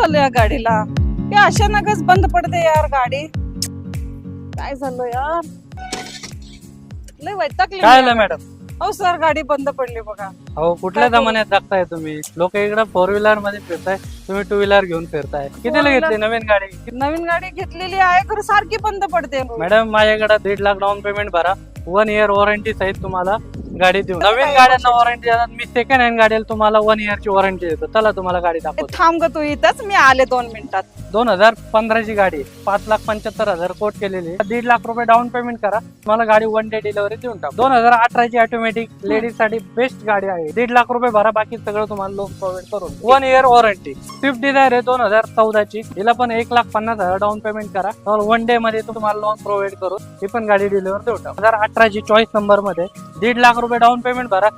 झालं या गाडीला? हे अचानकच बंद पडते यार गाडी. काय झालं यार? लय वैतागले काय मी. झालं मॅडम? हो सर, गाडी बंद पडली बघा. अहो कुठल्या काय करू? जमान्यात जगताय तुम्ही? लोक इकडे 4 व्हीलर मध्ये फिरताय, तुम्ही 2 व्हीलर घेऊन फिरताय. कितीला wheeler? घेतली नवीन गाडी? नवीन गाडी घेतलेली आहे खरं सारखी बंद पडते. मॅडम माझ्याकडे 1.5 लाख डाऊन पेमेंट भरा, 1 इयर वॉरंटी सहित तुम्हाला गाडी देऊ. काय नवीन काय गाड्यांना वॉरंटी देतात, मी सेकंड हँड गाडीला तुम्हाला 1 इयरची वॉरंटी देतो. चला तुम्हाला गाडी ए, दाखवतो. थांब ग तू इथंच, मी आले 2 मिनिटात. 2015 ची गाडी, 5,75,000 कोट केलेली, 1.5 लाख रुपये डाऊन पेमेंट करा, तुम्हाला गाडी 1 डे डिलिव्हरी देऊन टाकू. 2018 ची ऑटोमॅटिक लेडीज साठी बेस्ट गाडी आहे. 1.5 लाख रुपये भरा, बाकी सगळं तुम्हाला लोन प्रोव्हाइड करून. 1 इयर वॉरंटी. स्विफ्ट डिझायर आहे 2014 ची, हिला पण 1,50,000 डाऊन पेमेंट करा, 1 डे मध्ये तुम्हाला लोन प्रोव्हाइड करून ही पण गाडी डिलिव्हर देऊ टाकू. 2018 ची चॉईस नंबर मध्ये 1.5 लाख रुपये डाऊन पेमेंट भरा,